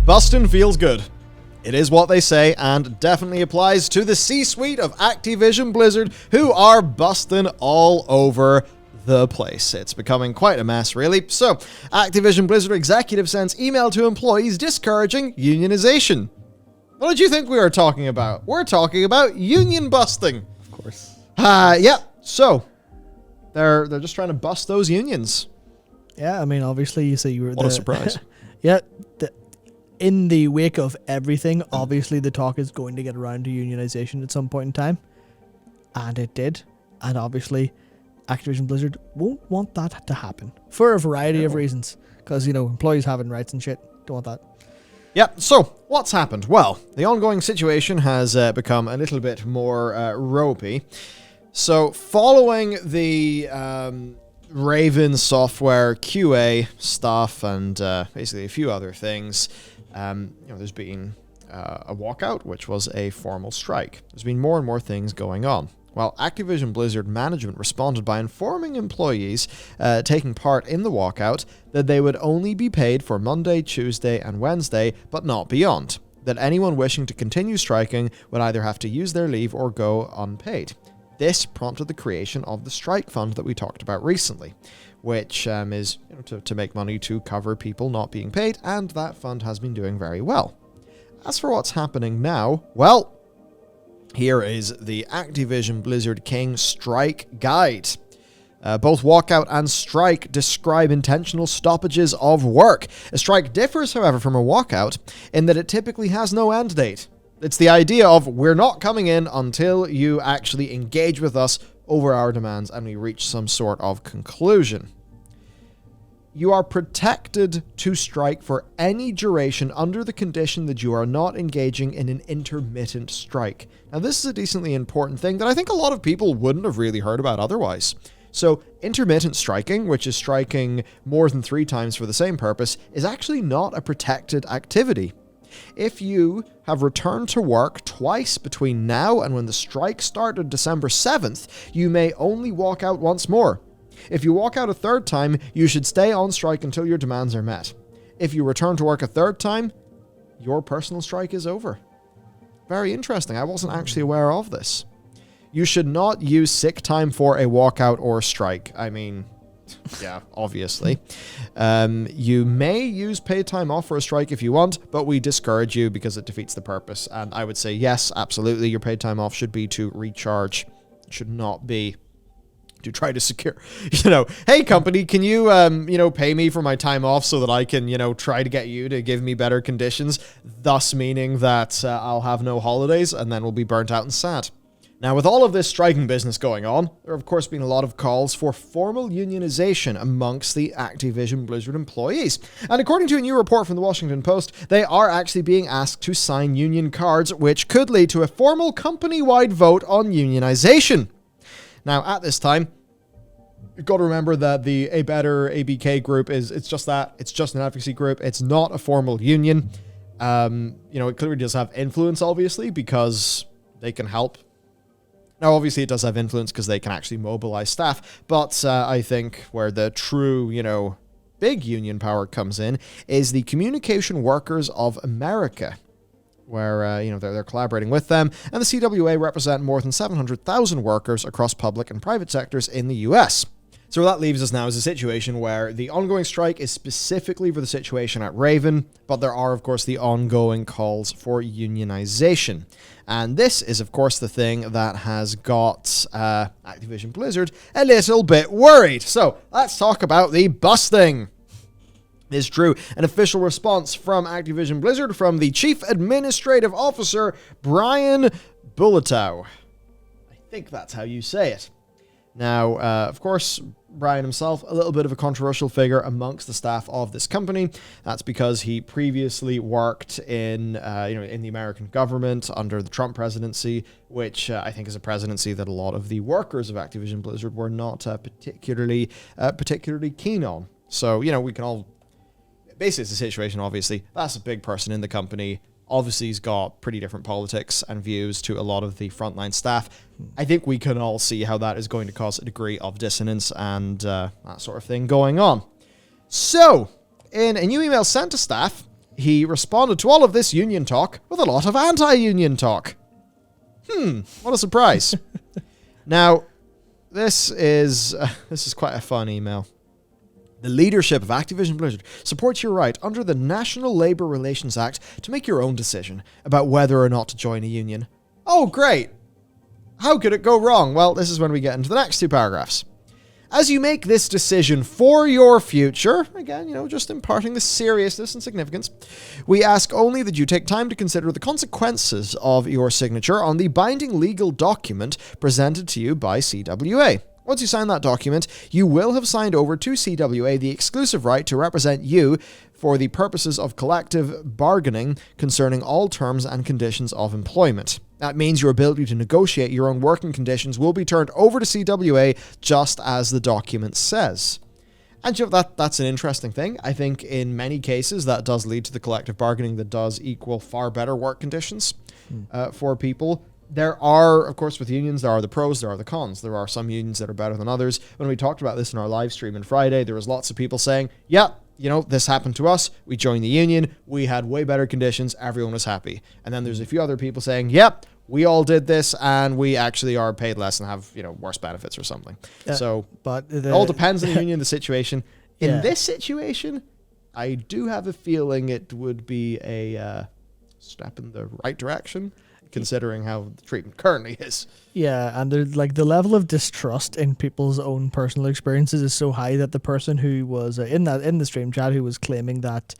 Bustin' feels good. It is what they say, and definitely applies to the C-suite of Activision Blizzard, who are busting all over the place. It's becoming quite a mess, really. So, Activision Blizzard executive sends email to employees discouraging unionization. What did you think we were talking about? We're talking about union busting. Of course. Yeah. So, they're just trying to bust those unions. Yeah, I mean, obviously, you say you were What a surprise. Yeah. In the wake of everything, obviously the talk is going to get around to unionization at some point in time. And it did. And obviously, Activision Blizzard won't want that to happen. For a variety of reasons. Because, employees having rights and shit. Don't want that. Yep, so what's happened? Well, the ongoing situation has become a little bit more ropey. So, following the Raven software QA stuff and basically a few other things, there's been a walkout, which was a formal strike. There's been more and more things going on. Well, Activision Blizzard management responded by informing employees taking part in the walkout that they would only be paid for Monday, Tuesday, and Wednesday, but not beyond. That anyone wishing to continue striking would either have to use their leave or go unpaid. This prompted the creation of the strike fund that we talked about recently, which is to make money to cover people not being paid, and that fund has been doing very well. As for what's happening now, well, here is the Activision Blizzard King Strike Guide. Both walkout and strike describe intentional stoppages of work. A strike differs, however, from a walkout in that it typically has no end date. It's the idea of we're not coming in until you actually engage with us over our demands and we reach some sort of conclusion. You are protected to strike for any duration under the condition that you are not engaging in an intermittent strike. Now, this is a decently important thing that I think a lot of people wouldn't have really heard about otherwise. So, intermittent striking, which is striking more than 3 times for the same purpose, is actually not a protected activity. If you have returned to work twice between now and when the strike started December 7th, you may only walk out once more. If you walk out a 3rd time, you should stay on strike until your demands are met. If you return to work a 3rd time, your personal strike is over. Very interesting. I wasn't actually aware of this. You should not use sick time for a walkout or strike. I mean, yeah, obviously. You may use paid time off for a strike if you want, but we discourage you because it defeats the purpose. And I would say, yes, absolutely, your paid time off should be to recharge. It should not be to try to secure, hey company, can you, pay me for my time off so that I can, try to get you to give me better conditions, thus meaning that I'll have no holidays and then we'll be burnt out and sad. Now, with all of this striking business going on, there have, of course, been a lot of calls for formal unionization amongst the Activision Blizzard employees. And according to a new report from the Washington Post, they are actually being asked to sign union cards, which could lead to a formal company-wide vote on unionization. Now, at this time, you've got to remember that the A Better ABK group it's just that. It's just an advocacy group. It's not a formal union. It clearly does have influence, obviously, because they can help. Now, obviously, it does have influence because they can actually mobilize staff, but I think where the true, big union power comes in is the Communication Workers of America, where, they're collaborating with them, and the CWA represent more than 700,000 workers across public and private sectors in the US. So what that leaves us now is a situation where the ongoing strike is specifically for the situation at Raven, but there are, of course, the ongoing calls for unionization. And this is, of course, the thing that has got Activision Blizzard a little bit worried. So let's talk about the busting. Is true. An official response from Activision Blizzard from the Chief Administrative Officer, Brian Bulletow. I think that's how you say it. Now, of course, Brian himself, a little bit of a controversial figure amongst the staff of this company. That's because he previously worked in the American government under the Trump presidency, which I think is a presidency that a lot of the workers of Activision Blizzard were not particularly keen on. So, we can all... Basically, it's a situation, obviously. That's a big person in the company. Obviously, he's got pretty different politics and views to a lot of the frontline staff. I think we can all see how that is going to cause a degree of dissonance and that sort of thing going on. So, in a new email sent to staff, he responded to all of this union talk with a lot of anti-union talk. What a surprise. Now, this is quite a fun email. The leadership of Activision Blizzard supports your right under the National Labor Relations Act to make your own decision about whether or not to join a union. Oh, great. How could it go wrong? Well, this is when we get into the next two paragraphs. As you make this decision for your future, again, just imparting the seriousness and significance, we ask only that you take time to consider the consequences of your signature on the binding legal document presented to you by CWA. Once you sign that document, you will have signed over to CWA the exclusive right to represent you for the purposes of collective bargaining concerning all terms and conditions of employment. That means your ability to negotiate your own working conditions will be turned over to CWA just as the document says. And that's an interesting thing. I think in many cases that does lead to the collective bargaining that does equal far better work conditions for people. There are, of course, with unions, there are the pros, there are the cons. There are some unions that are better than others. When we talked about this in our live stream on Friday, there was lots of people saying, yeah, this happened to us. We joined the union. We had way better conditions. Everyone was happy. And then there's a few other people saying, yep, we all did this and we actually are paid less and have, worse benefits or something. But it all depends on the union, the situation. In this situation, I do have a feeling it would be a step in the right direction, considering how the treatment currently is. Yeah, and the level of distrust in people's own personal experiences is so high that the person who was in the stream chat who was claiming that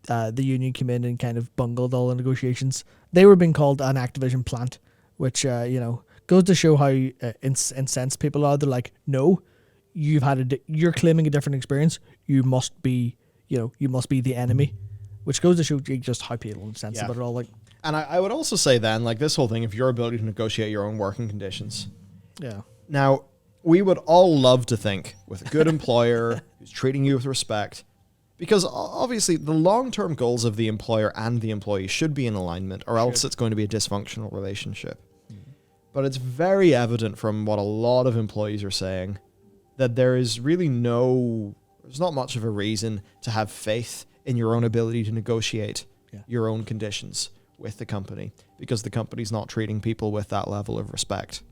the union came in and kind of bungled all the negotiations, they were being called an Activision plant, which goes to show how incensed people are. They're like, no, you're claiming a different experience. You must be the enemy, which goes to show just how people are incensed about it all. And I would also say then, this whole thing of your ability to negotiate your own working conditions. Yeah. Now, we would all love to think with a good employer who's treating you with respect, because obviously the long-term goals of the employer and the employee should be in alignment, or else it's going to be a dysfunctional relationship. But it's very evident from what a lot of employees are saying that there's not much of a reason to have faith in your own ability to negotiate your own conditions with the company, because the company's not treating people with that level of respect.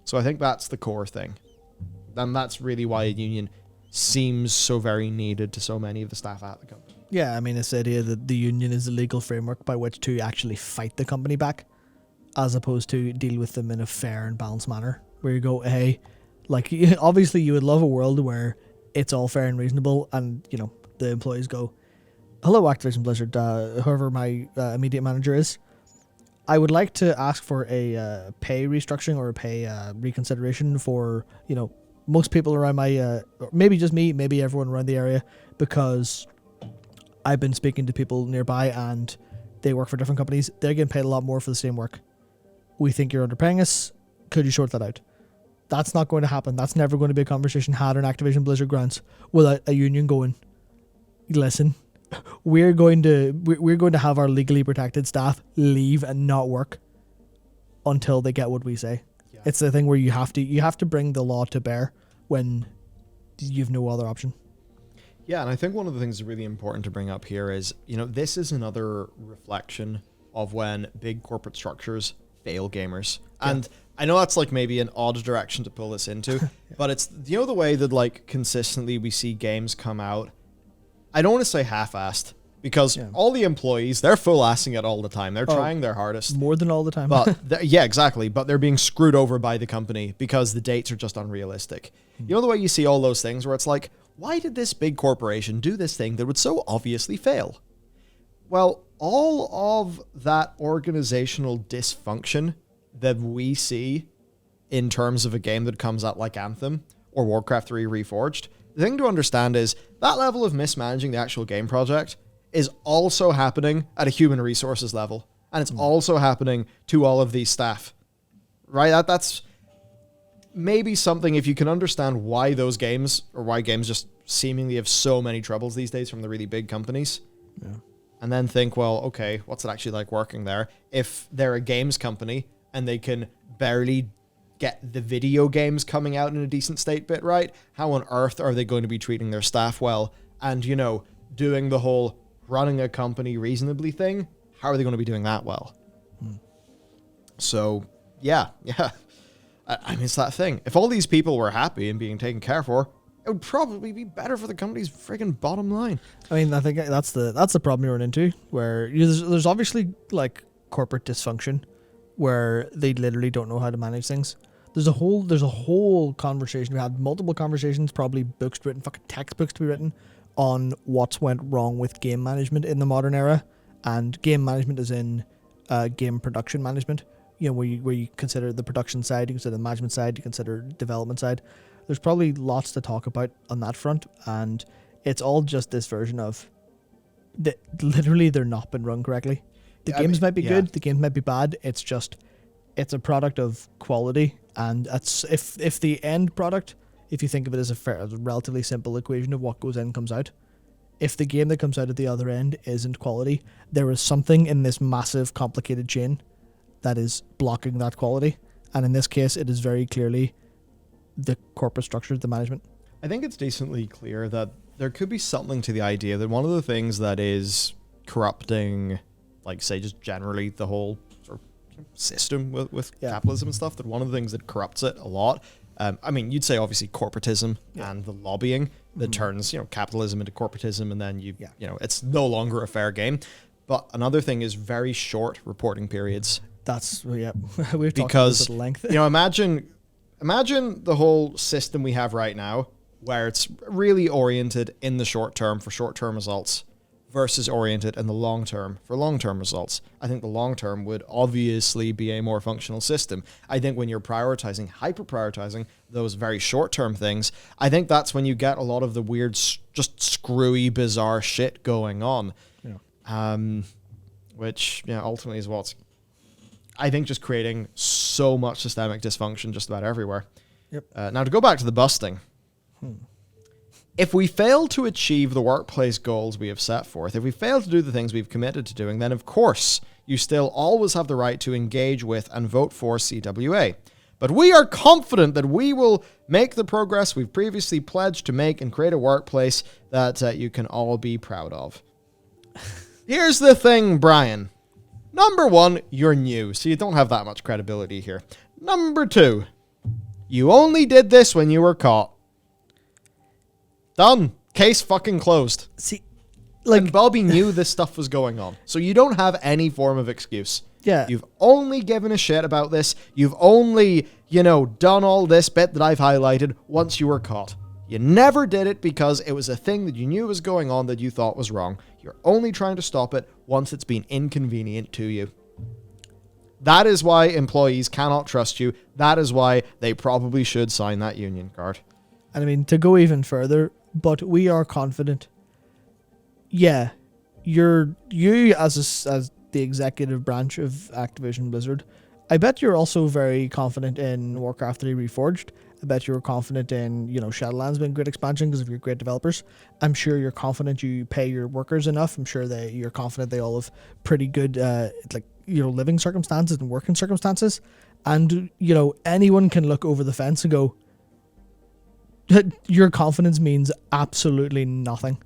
So I think that's the core thing. And that's really why a union seems so very needed to so many of the staff at the company. Yeah, I mean, it's the idea that the union is the legal framework by which to actually fight the company back, as opposed to deal with them in a fair and balanced manner, where you go, hey, obviously you would love a world where it's all fair and reasonable, and, the employees go, hello, Activision Blizzard, whoever my immediate manager is. I would like to ask for a pay restructuring or a pay reconsideration for, most people around my, maybe just me, maybe everyone around the area, because I've been speaking to people nearby and they work for different companies. They're getting paid a lot more for the same work. We think you're underpaying us. Could you sort that out? That's not going to happen. That's never going to be a conversation had on Activision Blizzard grounds without a union going, listen, we're going to have our legally protected staff leave and not work until they get what we say. Yeah. It's the thing where you have to bring the law to bear when you've no other option. Yeah, and I think one of the things that's really important to bring up here is, this is another reflection of when big corporate structures fail gamers. Yeah. And I know that's maybe an odd direction to pull this into, but it's, the way that consistently we see games come out, I don't want to say half-assed, because all the employees, they're full-assing it all the time. They're trying their hardest. More than all the time. But exactly. But they're being screwed over by the company because the dates are just unrealistic. The way you see all those things where it's like, why did this big corporation do this thing that would so obviously fail? Well, all of that organizational dysfunction that we see in terms of a game that comes out like Anthem or Warcraft 3 Reforged, the thing to understand is that level of mismanaging the actual game project is also happening at a human resources level. And it's also happening to all of these staff, right? That's maybe something, if you can understand why those games, or why games just seemingly have so many troubles these days from the really big companies. Yeah. And then think, well, okay, what's it actually like working there? If they're a games company and they can barely get the video games coming out in a decent state bit right, how on earth are they going to be treating their staff well and, doing the whole running a company reasonably thing, how are they going to be doing that well? So, yeah. I mean, it's that thing. If all these people were happy and being taken care for, it would probably be better for the company's friggin' bottom line. I mean, I think that's the problem you run into, where there's obviously like corporate dysfunction, where they literally don't know how to manage things. There's a whole conversation. We had multiple conversations, probably books written, fucking textbooks to be written on what's went wrong with game management in the modern era, and game management is in game production management. You know, where you consider the production side, you consider the management side, you consider development side. There's probably lots to talk about on that front, and it's all just this version of that literally they're not been run correctly. The games might be good, the games might be bad. It's just it's a product of quality, and that's if the end product, if you think of it as a relatively simple equation of what goes in comes out, if the game that comes out at the other end isn't quality, there is something in this massive complicated chain that is blocking that quality, and in this case it is very clearly the corporate structure, the management. I think it's decently clear that there could be something to the idea that one of the things that is corrupting, like, say, just generally the whole sort of system with capitalism and stuff, that one of the things that corrupts it a lot, I mean, you'd say obviously corporatism and the lobbying that turns, capitalism into corporatism, and then it's no longer a fair game. But another thing is very short reporting periods. That's, we've talked about this at length. Imagine the whole system we have right now, where it's really oriented in the short term for short-term results versus oriented in the long term for long-term results. I think the long term would obviously be a more functional system. I think when you're hyper-prioritizing those very short-term things, I think that's when you get a lot of the weird, just screwy, bizarre shit going on. Which, ultimately is what's, I think, just creating so much systemic dysfunction just about everywhere. Now, to go back to the busting. If we fail to achieve the workplace goals we have set forth, if we fail to do the things we've committed to doing, then of course you still always have the right to engage with and vote for CWA. But we are confident that we will make the progress we've previously pledged to make and create a workplace that you can all be proud of. Here's the thing, Brian. Number one, you're new, so you don't have that much credibility here. Number two, you only did this when you were caught. Done. Case fucking closed. See, and Bobby knew this stuff was going on, so you don't have any form of excuse. Yeah. You've only given a shit about this. You've only, done all this bit that I've highlighted once you were caught. You never did it because it was a thing that you knew was going on that you thought was wrong. You're only trying to stop it once it's been inconvenient to you. That is why employees cannot trust you. That is why they probably should sign that union card. And I mean, to go even further, but we are confident. Yeah, you as the executive branch of Activision Blizzard, I bet you're also very confident in Warcraft 3 Reforged. I bet you're confident in, Shadowlands being great expansion because of your great developers. I'm sure you're confident you pay your workers enough. I'm sure that you're confident they all have pretty good, living circumstances and working circumstances. And, anyone can look over the fence and go, your confidence means absolutely nothing.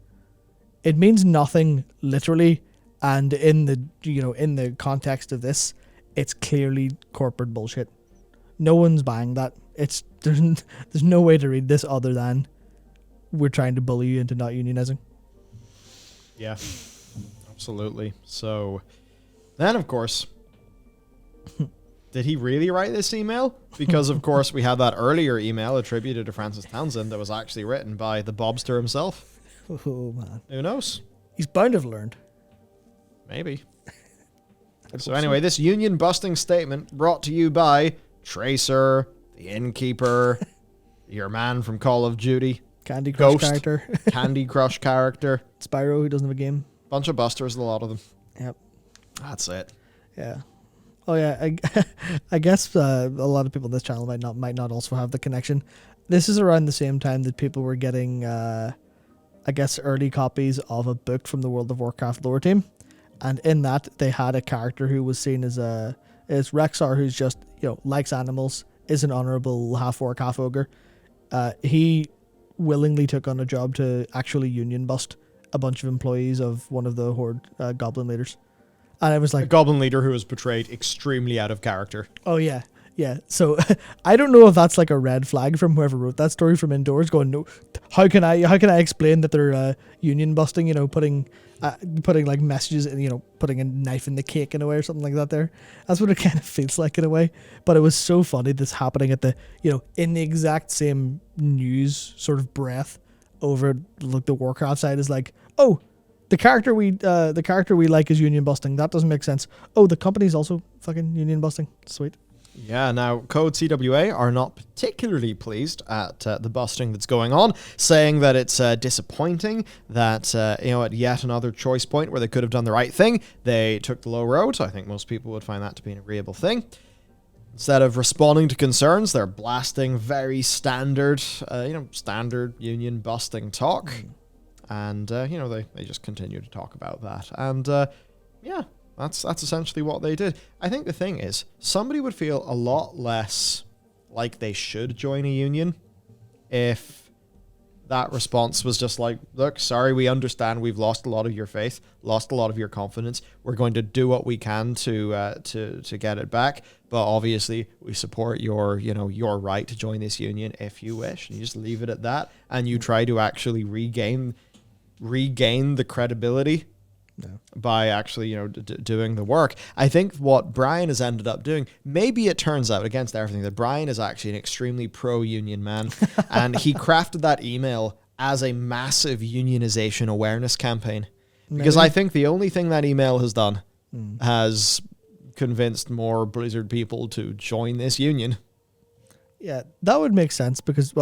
It means nothing, literally. And in the context of this, it's clearly corporate bullshit. No one's buying that. There's no way to read this other than we're trying to bully you into not unionizing. Yeah, absolutely. So then, of course, did he really write this email? Because, of course, we had that earlier email attributed to Francis Townsend that was actually written by the Bobster himself. Oh, man. Who knows? He's bound to have learned. Maybe. So anyway, this union-busting statement brought to you by Tracer, the Innkeeper, your man from Call of Duty, Candy Crush Ghost, character, Candy Crush character, Spyro, who doesn't have a game. Bunch of busters, a lot of them. Yep. That's it. Yeah. Oh yeah, I guess a lot of people on this channel might not also have the connection. This is around the same time that people were getting, I guess, early copies of a book from the World of Warcraft lore team, and in that they had a character who was seen as Rexar, who's just likes animals, is an honorable half orc, half ogre. He willingly took on a job to actually union bust a bunch of employees of one of the Horde goblin leaders. And I was A like, goblin leader who was portrayed extremely out of character. oh yeah. Yeah, so I don't know if that's like a red flag from whoever wrote that story from indoors. Going, no, how can I explain that they're union busting? You know, putting like messages, and putting a knife in the cake in a way or something like that. That's what it kind of feels like in a way. But it was so funny this happening at the in the exact same news sort of breath over like the Warcraft side is like, oh, the character we like is union busting. That doesn't make sense. Oh, the company's also fucking union busting. Sweet. Yeah, now Code CWA are not particularly pleased at the busting that's going on, saying that it's disappointing that, at yet another choice point where they could have done the right thing, they took the low road. I think most people would find that to be an agreeable thing. Instead of responding to concerns, they're blasting very standard, standard union busting talk. And, they just continue to talk about that. And, yeah. That's essentially what they did. I think the thing is, somebody would feel a lot less like they should join a union if that response was just like, look, sorry, we understand we've lost a lot of your faith, lost a lot of your confidence. We're going to do what we can to get it back. But obviously, we support your right to join this union if you wish. And you just leave it at that, and you try to actually regain the credibility. No. By actually, doing the work. I think what Brian has ended up doing, maybe it turns out against everything that Brian is actually an extremely pro-union man, and he crafted that email as a massive unionization awareness campaign. Because I think the only thing that email has done has convinced more Blizzard people to join this union. Yeah, that would make sense because,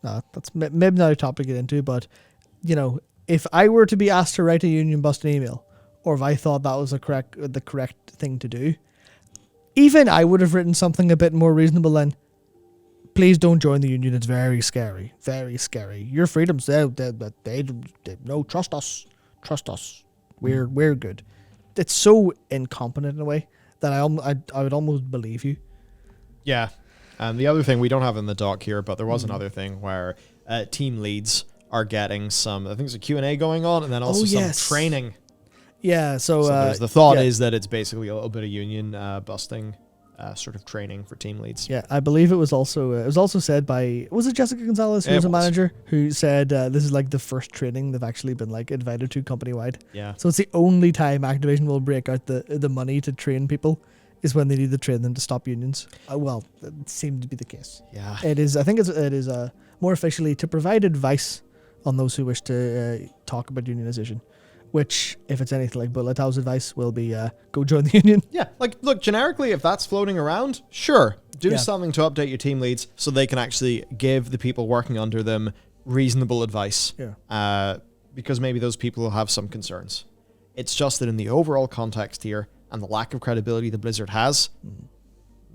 that's maybe not a topic to get into, but, if I were to be asked to write a union busting email, or if I thought that was the correct thing to do, even I would have written something a bit more reasonable than, please don't join the union, it's very scary, very scary. Your freedoms, they no, trust us, we're good. It's so incompetent in a way that I would almost believe you. Yeah, and the other thing, we don't have in the doc here, but there was another thing where team leads are getting some, I think there's a Q&A going on, and then also some training. Yeah, so the thought is that it's basically a little bit of union busting sort of training for team leads. Yeah, I believe it was also said by, was it Jessica Gonzalez, who was a manager, who said this is like the first training they've actually been like invited to company-wide. Yeah. So it's the only time Activision will break out the money to train people is when they need to train them to stop unions. Well, it seemed to be the case. Yeah. It is, I think it is more officially to provide advice on those who wish to talk about unionization, which, if it's anything like Bullet House advice, will be go join the union. Yeah, like, look, generically, if that's floating around, sure, do something to update your team leads so they can actually give the people working under them reasonable advice. Yeah. Because maybe those people will have some concerns. It's just that in the overall context here, and the lack of credibility that Blizzard has,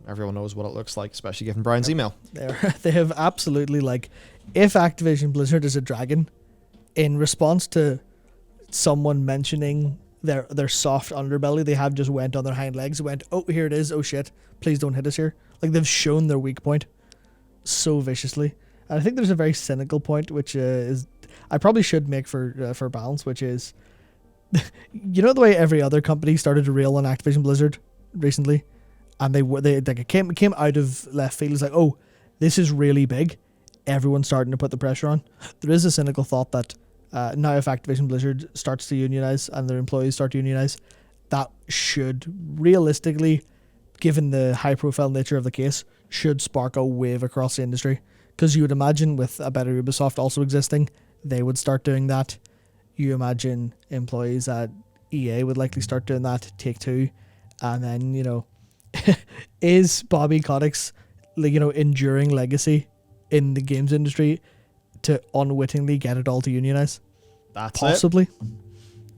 everyone knows what it looks like, especially given Brian's email. They have absolutely, like, if Activision Blizzard is a dragon, in response to someone mentioning their soft underbelly, they have just went on their hind legs and went, oh, here it is, oh shit, please don't hit us here. Like, they've shown their weak point so viciously. And I think there's a very cynical point, which is, I probably should make for balance, which is, the way every other company started to rail on Activision Blizzard recently, and they like, it came out of left field. It's like, oh, this is really big. Everyone's starting to put the pressure on. There is a cynical thought that now if Activision Blizzard starts to unionize and their employees start to unionize, that should realistically, given the high-profile nature of the case, should spark a wave across the industry. Because you would imagine with a better Ubisoft also existing, they would start doing that. You imagine employees at EA would likely start doing that, Take-Two, and then, is Bobby Kotick's, enduring legacy in the games industry to unwittingly get it all to unionize? That's possibly.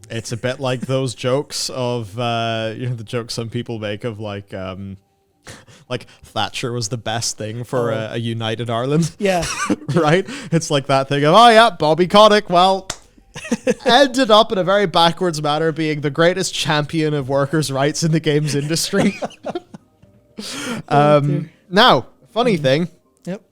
It's a bit like those jokes of the jokes some people make of like Thatcher was the best thing for a united Ireland. Yeah. Right? It's like that thing of, oh yeah, Bobby Kotick, well, ended up in a very backwards manner being the greatest champion of workers' rights in the games industry. Now, funny thing. Yep.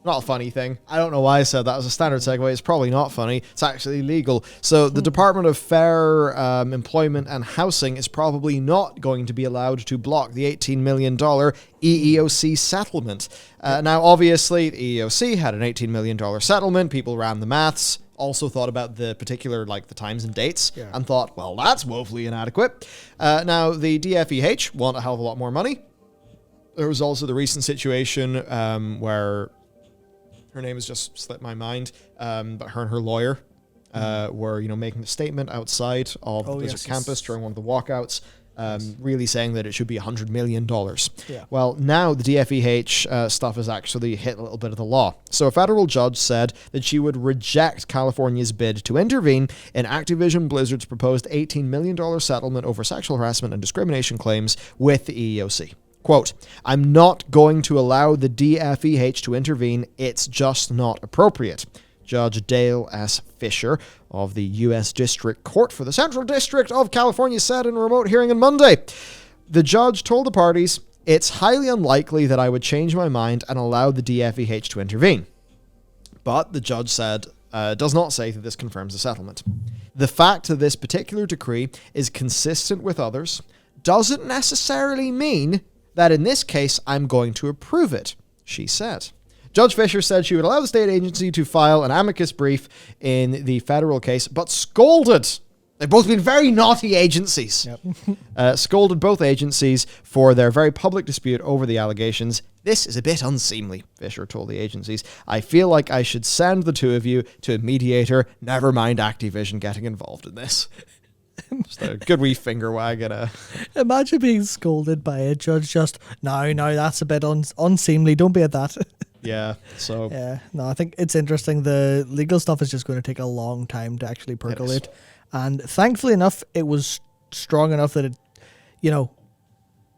Not a funny thing. I don't know why I said that as a standard segue. It's probably not funny. It's actually legal. So the Department of Fair Employment and Housing is probably not going to be allowed to block the $18 million EEOC settlement. Now, obviously, the EEOC had an $18 million settlement. People ran the maths. Also thought about the particular, like, the times and dates, and thought, well, that's woefully inadequate. Now, the DFEH want a hell of a lot more money. There was also the recent situation where her name has just slipped my mind, but her and her lawyer were, making a statement outside of the Blizzard campus during one of the walkouts, really saying that it should be $100 million. Yeah. Well, now the DFEH stuff has actually hit a little bit of the law. So a federal judge said that she would reject California's bid to intervene in Activision Blizzard's proposed $18 million settlement over sexual harassment and discrimination claims with the EEOC. Quote, I'm not going to allow the DFEH to intervene. It's just not appropriate. Judge Dale S. Fisher of the U.S. District Court for the Central District of California said in a remote hearing on Monday. The judge told the parties, it's highly unlikely that I would change my mind and allow the DFEH to intervene. But the judge said, does not say that this confirms the settlement. The fact that this particular decree is consistent with others doesn't necessarily mean that in this case, I'm going to approve it, she said. Judge Fisher said she would allow the state agency to file an amicus brief in the federal case, but scolded. They've both been very naughty agencies. Yep. Scolded both agencies for their very public dispute over the allegations. This is a bit unseemly, Fisher told the agencies. I feel like I should send the two of you to a mediator. Never mind Activision getting involved in this. Just a good wee finger wag at a... Imagine being scolded by a judge just, no, that's a bit unseemly, don't be at that. Yeah, so... Yeah, no, I think it's interesting. The legal stuff is just going to take a long time to actually percolate. And thankfully enough, it was strong enough that it,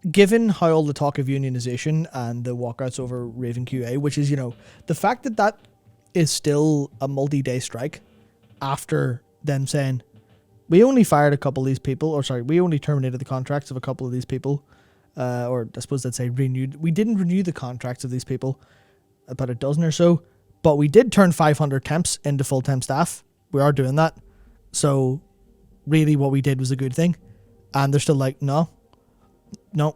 given how all the talk of unionization and the walkouts over Raven QA, which is, the fact that that is still a multi-day strike after them saying, we only fired a couple of these people, we only terminated the contracts of a couple of these people, or I suppose they'd say renewed. We didn't renew the contracts of these people, about a dozen or so, but we did turn 500 temps into full-time staff. We are doing that. So really what we did was a good thing. And they're still like, no, no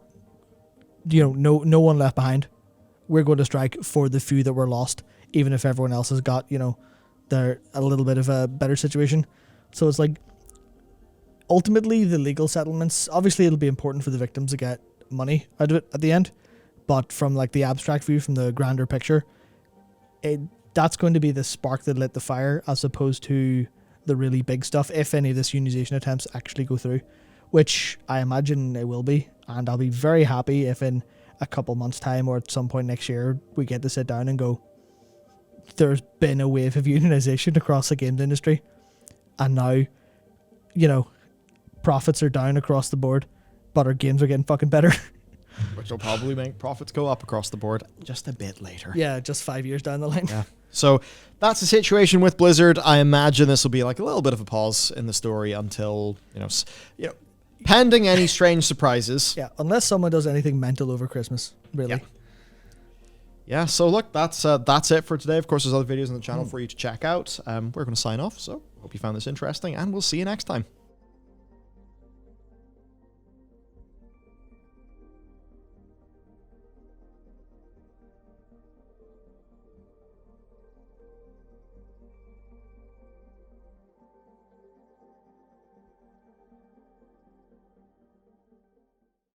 one left behind. We're going to strike for the few that were lost, even if everyone else has got, they're a little bit of a better situation. So it's like, ultimately, the legal settlements, obviously it'll be important for the victims to get money out of it at the end, but from like the abstract view, from the grander picture, that's going to be the spark that lit the fire, as opposed to the really big stuff, if any of this unionization attempts actually go through, which I imagine it will be, and I'll be very happy if in a couple months' time or at some point next year we get to sit down and go, there's been a wave of unionization across the games industry, and now, profits are down across the board, but our games are getting fucking better. Which will probably make profits go up across the board just a bit later. Yeah, just 5 years down the line. Yeah. So that's the situation with Blizzard. I imagine this will be like a little bit of a pause in the story until, pending any strange surprises. Yeah, unless someone does anything mental over Christmas, really. Yeah, so look, that's it for today. Of course, there's other videos on the channel for you to check out. We're going to sign off, so hope you found this interesting, and we'll see you next time.